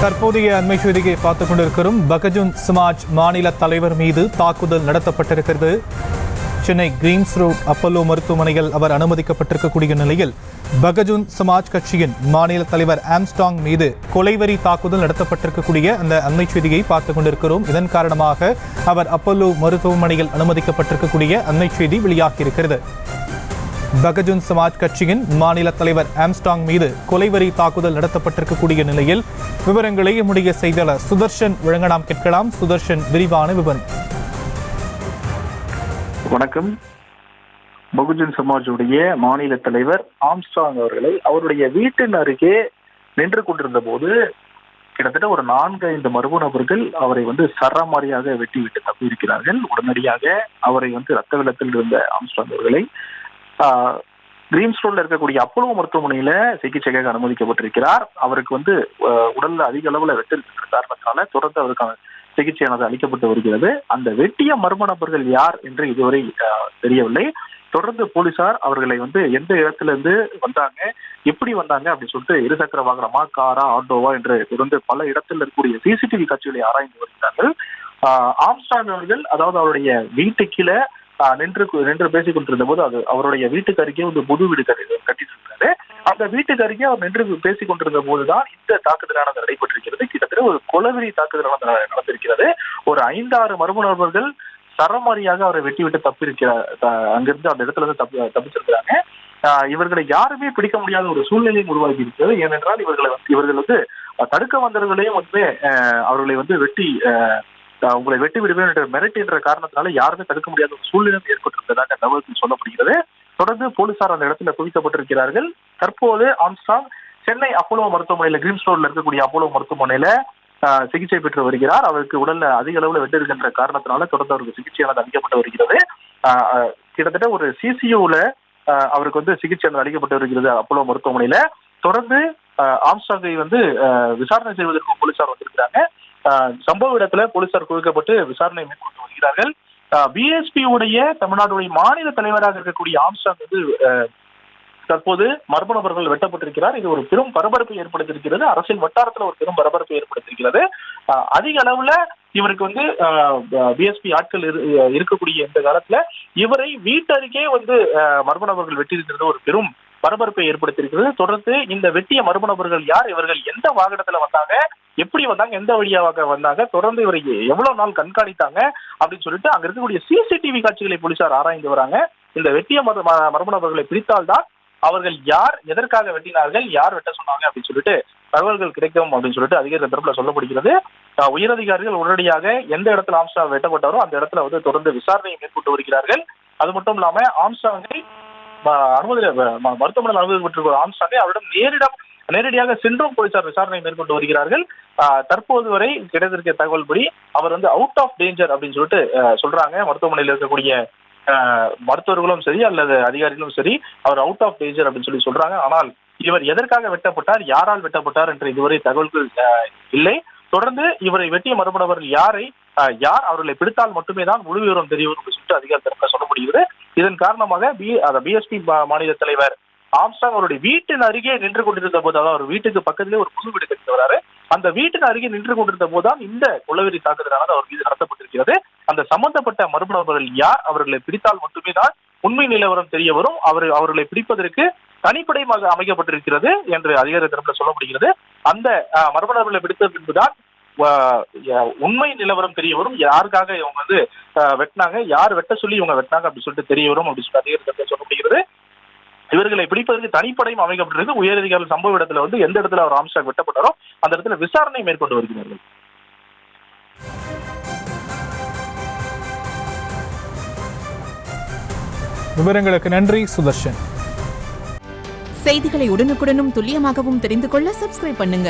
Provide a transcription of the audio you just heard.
தற்போதைய அண்மை செய்தியை பார்த்துக் கொண்டிருக்கிறோம். பகஜுன் சமாஜ் மாநில தலைவர் மீது தாக்குதல் நடத்தப்பட்டிருக்கிறது. சென்னை கிரீன்ஸ் ரோட் அப்பல்லோ மருத்துவமனையில் அவர் அனுமதிக்கப்பட்டிருக்கக்கூடிய நிலையில் பகஜுன் சமாஜ் கட்சியின் மாநில தலைவர் ஆம்ஸ்டாங் மீது கொலைவெறி தாக்குதல் நடத்தப்பட்டிருக்கக்கூடிய அந்த அண்மை செய்தியை பார்த்துக் கொண்டிருக்கிறோம். இதன் காரணமாக அவர் அப்பல்லோ மருத்துவமனையில் அனுமதிக்கப்பட்டிருக்கக்கூடிய அண்மை செய்தி வெளியாகியிருக்கிறது. பகஜுன் சமாஜ் கட்சியின் மாநில தலைவர் ஆம்ஸ்டாங் மீது கொலைவெறி தாக்குதல் நடத்தப்பட்டிருக்கக்கூடிய நிலையில் விவரங்களை நம்முடைய செய்தியாளர் சுதர்ஷன் வழங்க நாம் கேட்கலாம். சுதர்ஷன், விரிவான விவரம். வணக்கம். பகுஜன் சமாஜுடைய மாநில தலைவர் ஆம்ஸ்டாங் அவர்களை அவருடைய வீட்டின் அருகே நின்று கொண்டிருந்த போது கிட்டத்தட்ட ஒரு 4-5 மர்ம நபர்கள் அவரை சரமாரியாக வெட்டிவிட்டு தப்பியிருக்கிறார்கள். உடனடியாக அவரை ரத்த வெள்ளத்தில் இருந்த ஆம்ஸ்டாங் அவர்களை கிரீன்ஸ் ரோட்ல இருக்கக்கூடிய அப்பல்லோ மருத்துவமனையில சிகிச்சைக்காக அனுமதிக்கப்பட்டிருக்கிறார். அவருக்கு உடல்ல அதிக அளவுல வெட்டு இருக்கிற காரணத்தால தொடர்ந்து அவருக்கான சிகிச்சையானது அளிக்கப்பட்டு வருகிறது. அந்த வெட்டிய மர்ம நபர்கள் யார் என்று இதுவரை தெரியவில்லை. தொடர்ந்து போலீசார் அவர்களை எந்த இடத்துல இருந்து வந்தாங்க, எப்படி வந்தாங்க அப்படின்னு சொல்லிட்டு இருசக்கர வாகனமா, காரா, ஆட்டோவா என்று தொடர்ந்து பல இடத்துல இருக்கக்கூடிய சிசிடிவி காட்சிகளை ஆராய்ந்து வருகிறார்கள். ஆம்ஸ்டாங் அவர்கள் அவருடைய வீட்டு கீழே நின்று பேசிக் கொண்டிருந்த போது அது அவருடைய வீட்டுக்கு அருகே புது வீடு கட்டிட்டு இருக்காரு. அந்த வீட்டுக்கு அருகே அவர் நின்று பேசிக் கொண்டிருந்த போதுதான் இந்த தாக்குதலானது நடைபெற்றிருக்கிறது. கிட்டத்தட்ட ஒரு கொலைவெறி தாக்குதலானது நடந்திருக்கிறது. ஒரு 5-6 மர்ம நபர்கள் சரமாரியாக அவரை வெட்டிவிட்டு அங்கிருந்து அந்த இடத்துல இருந்து தப்பிச்சிருக்கிறாங்க. இவர்களை யாருமே பிடிக்க முடியாத ஒரு சூழ்நிலை உருவாகி இருக்கிறது. ஏனென்றால் இவர்கள் தடுக்க வந்தவர்களையும் அவர்களை வெட்டி உங்களை வெட்டி விடுவேன் என்ற மிரட்டுகின்ற காரணத்தினால யாருமே தடுக்க முடியாத ஒரு சூழ்நிலை ஏற்பட்டிருந்ததாக தகவல்கள் சொல்லப்படுகிறது. தொடர்ந்து போலீசார் அந்த இடத்துல குவிக்கப்பட்டிருக்கிறார்கள். தற்போது ஆம்ஸ்டாங் சென்னை அப்பல்லோ மருத்துவமனையில கிரீன்ஸ் ரோட்ல இருக்கக்கூடிய அப்பல்லோ மருத்துவமனையில சிகிச்சை பெற்று வருகிறார். அவருக்கு உடல்ல அதிக அளவுல வெட்டு இருக்கின்ற காரணத்தினால தொடர்ந்து அவருக்கு சிகிச்சையானது அளிக்கப்பட்டு வருகிறது. கிட்டத்தட்ட ஒரு சிசியூல அவருக்கு சிகிச்சை அளிக்கப்பட்டு வருகிறது அப்பல்லோ மருத்துவமனையில. தொடர்ந்து ஆம்ஸ்டாங்கை விசாரணை செய்வதற்கும் போலீசார் வந்திருக்கிறாங்க. சம்பவ இடத்துல போலீசார் குவிக்கப்பட்டு விசாரணை மேற்கொண்டு வருகிறார்கள். பிஎஸ்பி உடைய தமிழ்நாடுடைய மாநில தலைவராக இருக்கக்கூடிய ஆம்ஸ்டாங் தற்போது மர்ம நபர்கள் வெட்டப்பட்டிருக்கிறார். இது ஒரு பெரும் பரபரப்பை ஏற்படுத்தியிருக்கிறது. அரசியல் வட்டாரத்துல ஒரு பெரும் பரபரப்பை ஏற்படுத்தியிருக்கிறது. அதிக அளவுல இவருக்கு பிஎஸ்பி ஆட்கள் இருக்கக்கூடிய இந்த காலத்துல இவரை வீட்டருகே மர்ம நபர்கள் வெட்டியிருக்கிறது ஒரு பெரும் பரபரப்பை ஏற்படுத்தியிருக்கிறது. தொடர்ந்து இந்த வெட்டிய மர்ம நபர்கள் யார், இவர்கள் எந்த வாகனத்துல வந்தாங்க, எப்படி வந்தாங்க, எந்த வழியாக வந்தாங்க, தொடர்ந்து இவரை எவ்வளவு நாள் கண்காணித்தாங்க அப்படின்னு சொல்லிட்டு அங்க இருக்கக்கூடிய சிசிடிவி காட்சிகளை போலீசார் ஆராய்ந்து வராங்க. இந்த வெட்டிய மர்ம நபர்களை பிடித்தால்தான் அவர்கள் யார், எதற்காக வெட்டினார்கள், யார் வெட்ட சொன்னாங்க அப்படின்னு சொல்லிட்டு தகவல்கள் கிடைக்கும் அப்படின்னு சொல்லிட்டு அதிகாரிகள் தரப்புல சொல்லப்படுகிறது. உயரதிகாரிகள் உடனடியாக எந்த இடத்துல ஆம்ஸ்டாங் வெட்டப்பட்டாரோ அந்த இடத்துல தொடர்ந்து விசாரணையை மேற்கொண்டு வருகிறார்கள். அது மட்டும் இல்லாம ஆம்ஸ்டாங்கை மருத்துவமனையில் அனுமதிக்கப்பட்டிருக்கிற ஆம்ஸ்டாங்கை அவரிடம் நேரடியாக சென்றும் போலீசார் விசாரணை மேற்கொண்டு வருகிறார்கள். தற்போது வரை கிடைத்திருக்க தகவல்படி அவர் அவுட் ஆஃப் டேஞ்சர் அப்படின்னு சொல்லிட்டு சொல்றாங்க. மருத்துவமனையில் இருக்கக்கூடிய மருத்துவர்களும் சரி அல்லது அதிகாரிகளும் சரி அவர் அவுட் ஆஃப் டேஞ்சர் அப்படின்னு சொல்றாங்க. ஆனால் இவர் எதற்காக வெட்டப்பட்டார், யாரால் வெட்டப்பட்டார் என்று இதுவரை தகவல்கள் இல்லை. தொடர்ந்து இவரை வெட்டிய மர்ம நபர்கள் யார் அவர்களை பிடித்தால் மட்டுமே தான் முழு விவரம் தெரிய வரும் சொல்லிட்டு அதிகாரி தரப்புல சொல்ல முடிகிறது. இதன் காரணமாக பிஎஸ்பி மாநில தலைவர் ஆம்ஸ்டாங் அவருடைய வீட்டின் அருகே நின்று கொண்டிருந்த போது, அதாவது அவர் வீட்டுக்கு பக்கத்திலே ஒரு புது வீடு கட்டி வராரு, அந்த வீட்டின் அருகே நின்று கொண்டிருந்த போதுதான் இந்த கொலைவெறி தாக்குதலானது அவர் மீது நடத்தப்பட்டிருக்கிறது. அந்த சம்பந்தப்பட்ட மர்ம நபர்கள் யார், அவர்களை பிடித்தால் மட்டுமே தான் உண்மை நிலவரம் தெரிய வரும். அவர்களை பிடிப்பதற்கு தனிப்படை அமைக்கப்பட்டிருக்கிறது என்று அதிகாரி தரப்புல சொல்லப்படுகிறது. அந்த மர்ம நபர்களை பிடித்த பின்புதான் உண்மை நிலவரம் தெரிய வரும். யாருக்காக இவங்க வெட்டினாங்க, யார் வெட்ட சொல்லி இவங்க வெட்டினாங்க அப்படின்னு சொல்லிட்டு தெரிய வரும் அப்படின்னு சொல்லி அதிகாரி தரப்புல சொல்லப்படுகிறது. இவர்களை பிடிப்பதற்கு தனிப்படையும் அமைக்கப்பட்டிருக்கு. உயரதிகாரிகள் சம்பவ இடத்துல எந்த இடத்துல அவர் ஆம்ஸ்டாங் வெட்டப்பட்டாரோ அந்த இடத்துல விசாரணை மேற்கொண்டு வருகிறார்கள். விவரங்களுக்கு நன்றி சுதர்ஷன். செய்திகளை உடனுக்குடனும் துல்லியமாகவும் தெரிந்து கொள்ள சப்ஸ்கிரைப் பண்ணுங்க.